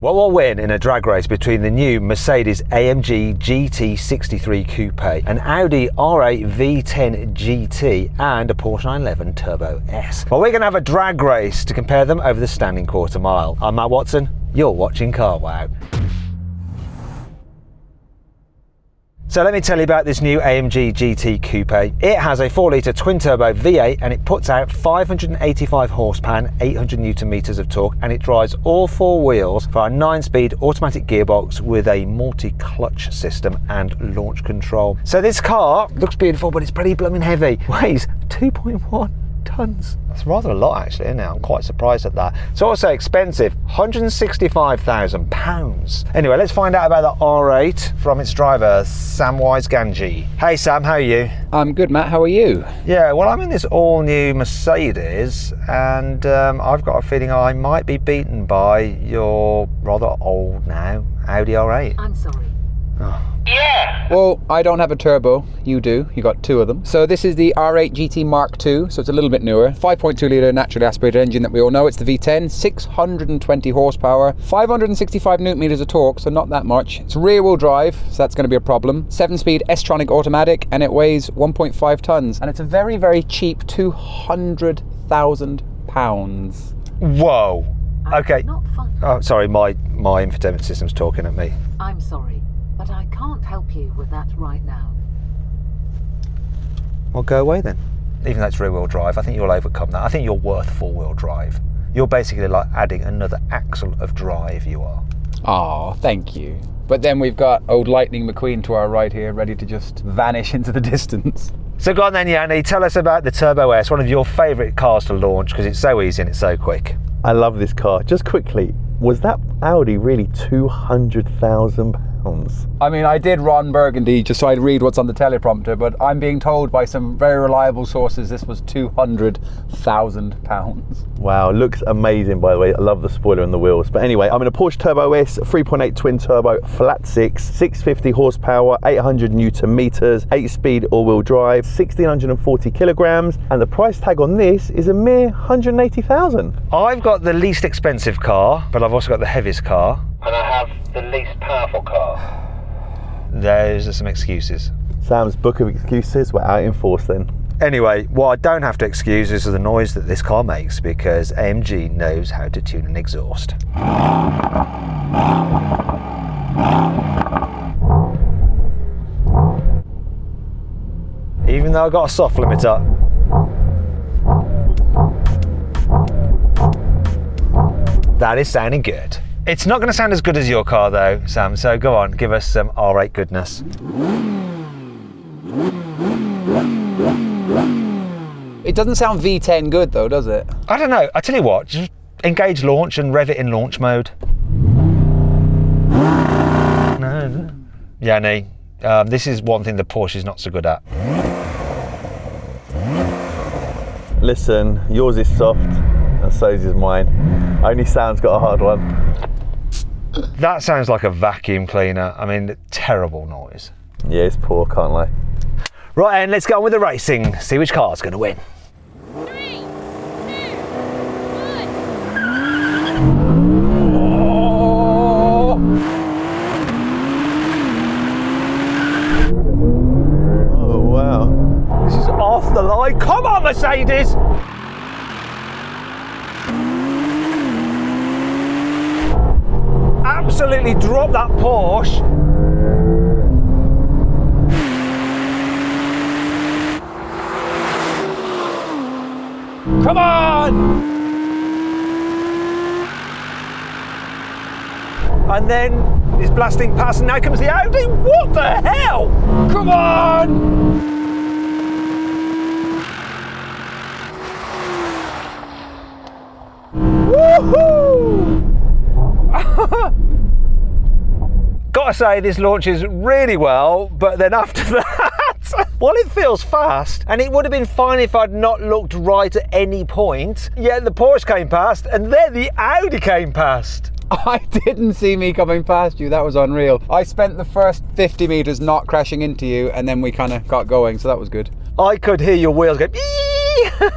What will win in a drag race between the new Mercedes-AMG GT 63 Coupe, an Audi R8 V10 GT and a Porsche 911 Turbo S? Well, we're going to have a drag race to compare them over the standing quarter mile. I'm Matt Watson, you're watching Carwow. So let me tell you about this new AMG GT Coupe. It has a 4-litre twin-turbo V8 and it puts out 585 horsepower and 800 newton meters of torque, and it drives all four wheels for our 9-speed automatic gearbox with a multi-clutch system and launch control. So this car looks beautiful, but it's pretty blooming heavy. Weighs 2.1 tons. That's rather a lot actually, isn't it? I'm quite surprised at that. It's also expensive, £165,000. Anyway, let's find out about the R8 from its driver, Samwise Ganji. Hey Sam, how are you? I'm good, Matt, how are you? Yeah, well, I'm in this all-new Mercedes and I've got a feeling I might be beaten by your rather old now Audi R8. I'm sorry. Oh. Yeah! Well, I don't have a turbo, you do, you got two of them. So this is the R8 GT Mark II, so it's a little bit newer. 5.2 litre naturally aspirated engine that we all know. It's the V10, 620 horsepower, 565 newton meters of torque, so not that much. It's rear wheel drive, so that's going to be a problem. 7-speed S-tronic automatic, and it weighs 1.5 tons. And it's a very, very cheap £200,000. Whoa! Okay. Not fun. Oh, sorry, my infotainment system's talking at me. I'm sorry, but I can't help you with that right now. Well, go away then. Even though it's rear-wheel drive, I think you'll overcome that. I think you're worth four-wheel drive. You're basically like adding another axle of drive, you are. Oh, thank you. But then we've got old Lightning McQueen to our right here, ready to just vanish into the distance. So go on then, Yanni, tell us about the Turbo S, one of your favourite cars to launch because it's so easy and it's so quick. I love this car. Just quickly, was that Audi really £200,000? I mean, I did Ron Burgundy just so I'd read what's on the teleprompter, but I'm being told by some very reliable sources this was £200,000. Wow, looks amazing by the way. I love the spoiler and the wheels. But anyway, I'm in a Porsche Turbo S, 3.8 twin turbo, flat 650 horsepower, 800 newton meters, 8-speed all-wheel drive, 1,640 kilograms, and the price tag on this is a mere £180,000. I've got the least expensive car, but I've also got the heaviest car. And I have the least powerful car. Those are some excuses. Sam's book of excuses were out in force then. Anyway, what I don't have to excuse is the noise that this car makes because AMG knows how to tune an exhaust. Even though I've got a soft limiter. That is sounding good. It's not going to sound as good as your car though, Sam, so go on, give us some R8 goodness. It doesn't sound V10 good though, does it? I don't know, I tell you what, just engage launch and rev it in launch mode. No. Yanni, this is one thing the Porsche is not so good at. Listen, yours is soft and so is mine. Only Sam's got a hard one. That sounds like a vacuum cleaner. I mean, terrible noise. Yeah, it's poor, can't lie. Right, and let's get on with the racing. See which car's going to win. 3, 2, 1. Oh, wow. This is off the line. Come on, Mercedes! Absolutely drop that Porsche. Come on! And then it's blasting past and now comes the Audi. What the hell? Come on! Woohoo! Gotta say, this launches really well, but then after that, well, it feels fast, and it would have been fine if I'd not looked right at any point. Yet the Porsche came past, and then the Audi came past. I didn't see me coming past you, that was unreal. I spent the first 50 meters not crashing into you, and then we kind of got going, so that was good. I could hear your wheels go,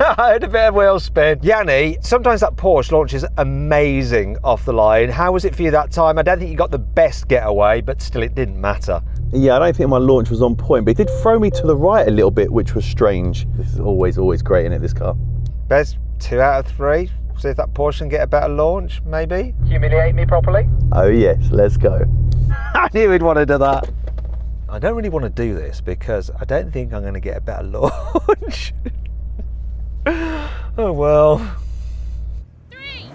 I had a bit of wheel spin. Yanni, sometimes that Porsche launches amazing off the line. How was it for you that time? I don't think you got the best getaway, but still it didn't matter. Yeah, I don't think my launch was on point, but it did throw me to the right a little bit, which was strange. This is always great in it, this car. Best 2 out of 3. See if that Porsche can get a better launch, maybe? Humiliate me properly? Oh yes, let's go. I knew he'd want to do that. I don't really want to do this because I don't think I'm going to get a better launch. Oh well. 3, 2, 1.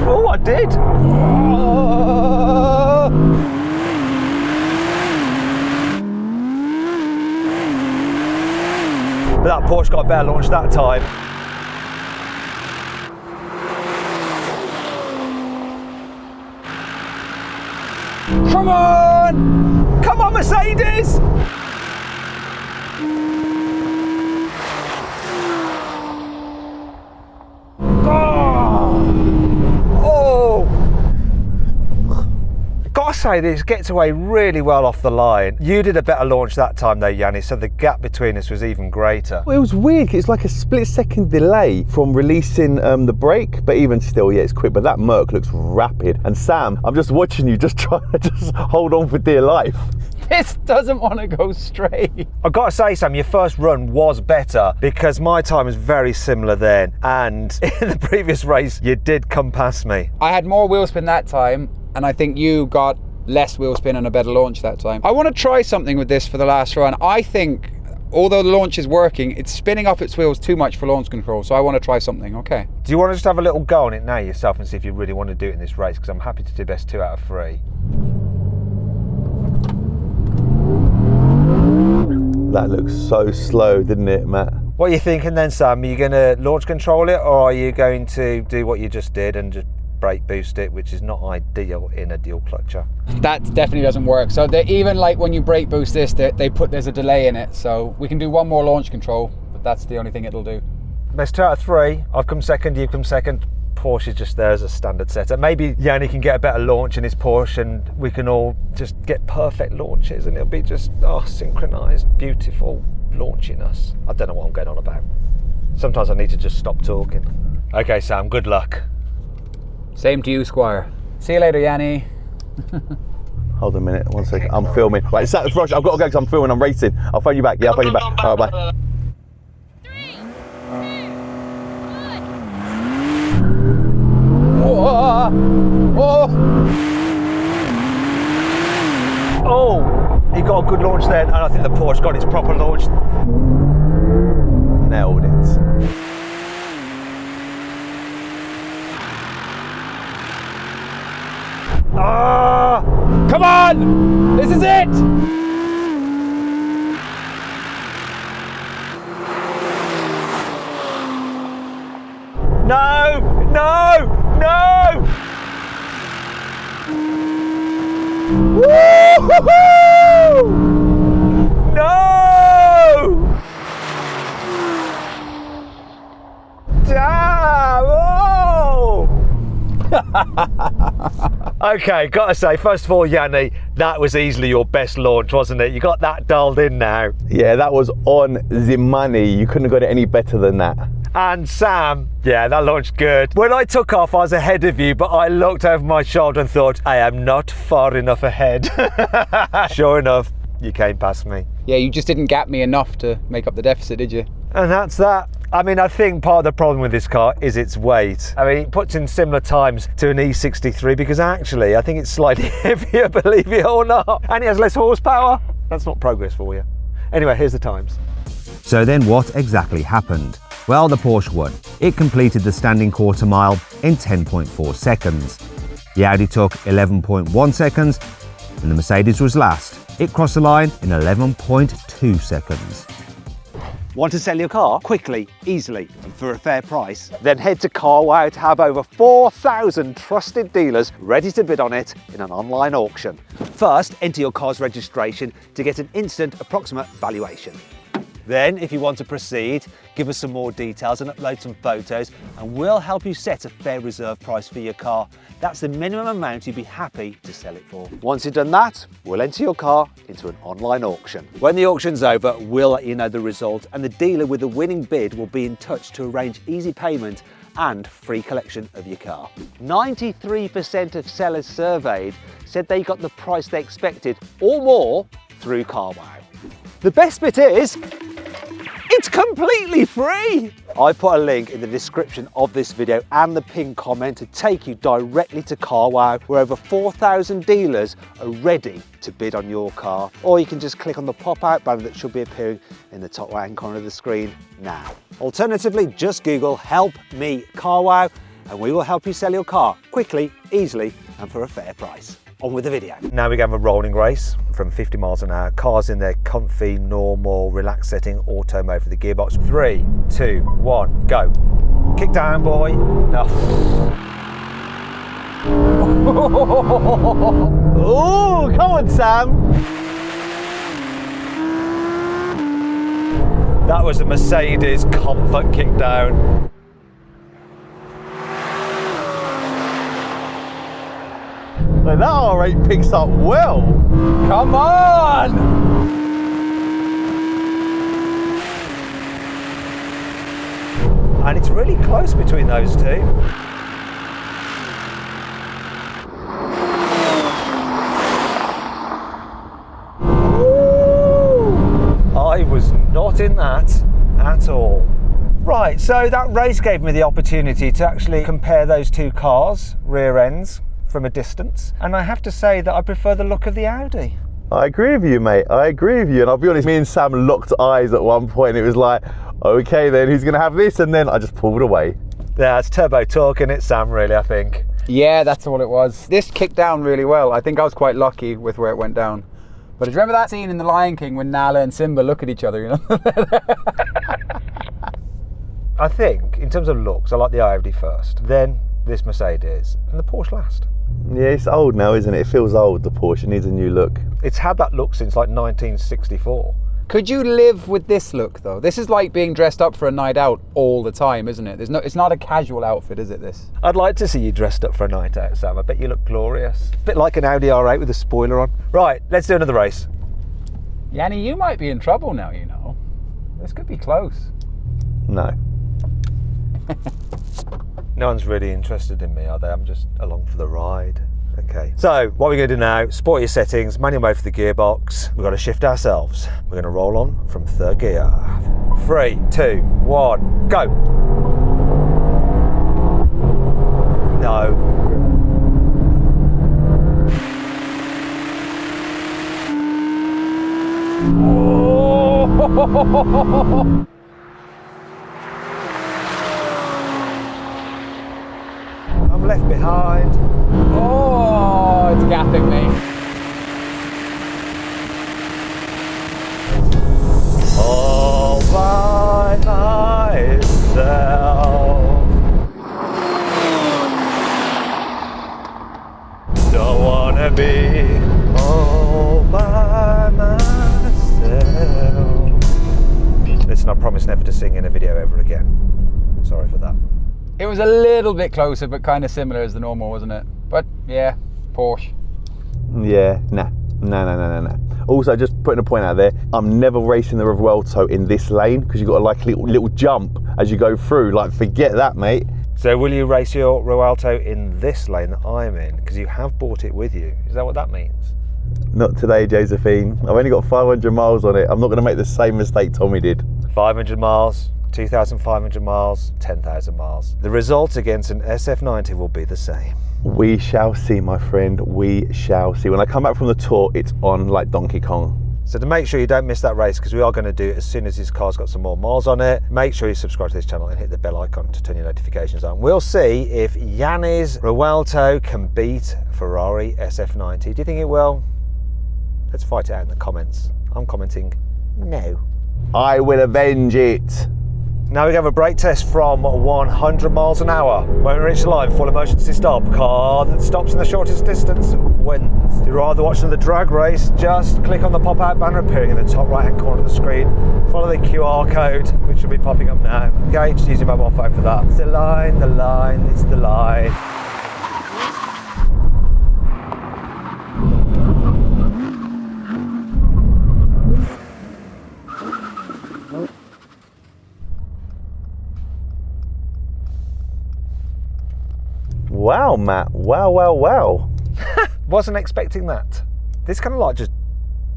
Oh, I did. But that Porsche got a better launch that time. Come on! Come on, Mercedes! Gotta say, this gets away really well off the line. You did a better launch that time though, Yanni, so the gap between us was even greater. Well, it was weird. It's like a split-second delay from releasing the brake, but even still, yeah, it's quick. But that Merc looks rapid. And Sam, I'm just watching you, just trying to just hold on for dear life. This doesn't want to go straight. I've got to say, Sam, your first run was better because my time was very similar then. And in the previous race, you did come past me. I had more wheel spin that time, and I think you got less wheel spin and a better launch that time. I want to try something with this for the last run. I think, although the launch is working, it's spinning up its wheels too much for launch control, so I want to try something, okay? Do you want to just have a little go on it now yourself and see if you really want to do it in this race? Because I'm happy to do best 2 out of 3. That looks so slow, didn't it, Matt? What are you thinking then, Sam? Are you going to launch control it, or are you going to do what you just did and just brake boost it, which is not ideal in a dual clutcher? That definitely doesn't work. So even like when you brake boost this, there's a delay in it. So we can do one more launch control, but that's the only thing it'll do. Best 2 out of 3. I've come second, you've come second. Porsche is just there as a standard setter. Maybe Yanni can get a better launch in his Porsche and we can all just get perfect launches and it'll be just synchronized, beautiful launchiness. I don't know what I'm going on about. Sometimes I need to just stop talking. Okay, Sam, good luck. Same to you, Squire. See you later, Yanni. Hold on a minute, 1 second. I'm filming. Right, Sam, Rush, I've got to go because I'm filming, I'm racing. I'll phone you back. Yeah, I'll phone you back. All right, bye. 3, 2, 1. Oh, he got a good launch then, and I think the Porsche got its proper launch. Nailed it. Come on! This is it! No! No! No! Woo-hoo-hoo! No! Damn! Oh! Okay, gotta say, first of all, Yanni, that was easily your best launch, wasn't it? You got that dialed in now. Yeah, that was on the money. You couldn't have got it any better than that. And Sam, yeah, that launched good. When I took off, I was ahead of you, but I looked over my shoulder and thought, I am not far enough ahead. Sure enough, you came past me. Yeah, you just didn't gap me enough to make up the deficit, did you? And that's that. I mean, I think part of the problem with this car is its weight. I mean, it puts in similar times to an E63 because actually, I think it's slightly heavier, believe it or not. And it has less horsepower. That's not progress for you. Anyway, here's the times. So then what exactly happened? Well, the Porsche won. It completed the standing quarter mile in 10.4 seconds. The Audi took 11.1 seconds and the Mercedes was last. It crossed the line in 11.2 seconds. Want to sell your car quickly, easily, and for a fair price? Then head to Carwow to have over 4,000 trusted dealers ready to bid on it in an online auction. First, enter your car's registration to get an instant approximate valuation. Then, if you want to proceed, give us some more details and upload some photos, and we'll help you set a fair reserve price for your car. That's the minimum amount you'd be happy to sell it for. Once you've done that, we'll enter your car into an online auction. When the auction's over, we'll let you know the result, and the dealer with the winning bid will be in touch to arrange easy payment and free collection of your car. 93% of sellers surveyed said they got the price they expected or more through CarWow. The best bit is, it's completely free! I put a link in the description of this video and the pinned comment to take you directly to CarWow, where over 4,000 dealers are ready to bid on your car. Or you can just click on the pop-out banner that should be appearing in the top right-hand corner of the screen now. Alternatively, just Google "Help Me CarWow" and we will help you sell your car quickly, easily and for a fair price. On with the video. Now we're going to have a rolling race from 50 miles an hour. Cars in their comfy, normal, relaxed setting, auto mode for the gearbox. 3, 2, 1, go. Kick down, boy. No. Oh, come on, Sam. That was a Mercedes comfort kick down. Like, that R8 picks up well. Come on! And it's really close between those two. I was not in that at all. Right, so that race gave me the opportunity to actually compare those two cars, rear ends, from a distance, and I have to say that I prefer the look of the Audi. I agree with you, mate. I agree with you. And I'll be honest, me and Sam locked eyes at one point. It was like, okay, then who's going to have this? And then I just pulled away. Yeah, it's turbo torque, and it's Sam, really, I think. Yeah, that's all it was. This kicked down really well. I think I was quite lucky with where it went down. But do you remember that scene in The Lion King when Nala and Simba look at each other, you know? I think, in terms of looks, I like the Audi first, then this Mercedes, and the Porsche last. Yeah, it's old now, isn't it? It feels old, the Porsche. It needs a new look. It's had that look since like 1964. Could you live with this look though? This is like being dressed up for a night out all the time, isn't it? It's not a casual outfit, is it, this? I'd like to see you dressed up for a night out, Sam. I bet you look glorious. A bit like an Audi R8 with a spoiler on. Right, let's do another race. Yanni, you might be in trouble now, you know. This could be close. No. No one's really interested in me, are they? I'm just along for the ride. Okay. So, what we're going to do now, sport your settings, manual mode for the gearbox. We've got to shift ourselves. We're going to roll on from third gear. 3, 2, 1, go. No. Oh! I'm left behind. Oh, it's gapping me. All by myself. Don't wanna be all by myself. Listen, I promise never to sing in a video ever again. Sorry for that. It was a little bit closer, but kind of similar as the normal, wasn't it? But yeah, Porsche. Yeah, nah. No. Also, just putting a point out there, I'm never racing the Revuelto in this lane because you've got like a little jump as you go through. Like, forget that, mate. So will you race your Revuelto in this lane that I'm in? Because you have brought it with you. Is that what that means? Not today, Josephine. I've only got 500 miles on it. I'm not going to make the same mistake Tommy did. 500 miles, 2,500 miles, 10,000 miles. The result against an SF90 will be the same. We shall see, my friend. We shall see. When I come back from the tour, it's on like Donkey Kong. So to make sure you don't miss that race, because we are going to do it as soon as this car's got some more miles on it, make sure you subscribe to this channel and hit the bell icon to turn your notifications on. We'll see if Yanni's Revuelto can beat Ferrari SF90. Do you think it will? Let's fight it out in the comments. I'm commenting no. I will avenge it. Now we have a brake test from 100 miles an hour. When we reach the line, full emergency stop. Car that stops in the shortest distance wins. If you're rather watching the drag race, just click on the pop-out banner appearing in the top right-hand corner of the screen. Follow the QR code, which will be popping up now. Okay, just use your mobile phone for that. It's the line, it's the line. Wow, Matt. Wow. Wasn't expecting that. This kind of like just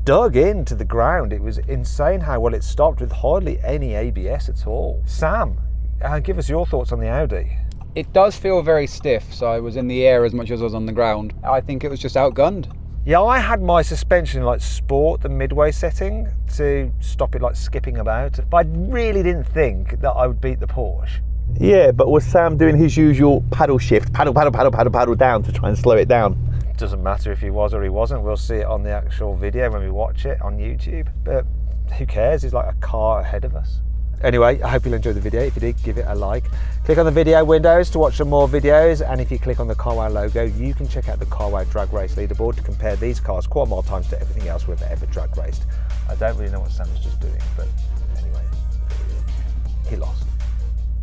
dug into the ground. It was insane how well it stopped with hardly any ABS at all. Sam, give us your thoughts on the Audi. It does feel very stiff, so I was in the air as much as I was on the ground. I think it was just outgunned. Yeah, I had my suspension in like sport, the midway setting, to stop it like skipping about. But I really didn't think that I would beat the Porsche. Yeah, but was Sam doing his usual paddle shift, paddle down to try and slow it down? Doesn't matter if he was or he wasn't. We'll see it on the actual video when we watch it on YouTube. But who cares? He's like a car ahead of us. Anyway, I hope you'll enjoy the video. If you did, give it a like. Click on the video windows to watch some more videos. And if you click on the Carwow logo, you can check out the Carwow drag race leaderboard to compare these cars quarter mile times to everything else we've ever drag raced. I don't really know what Sam was just doing, but anyway, he lost.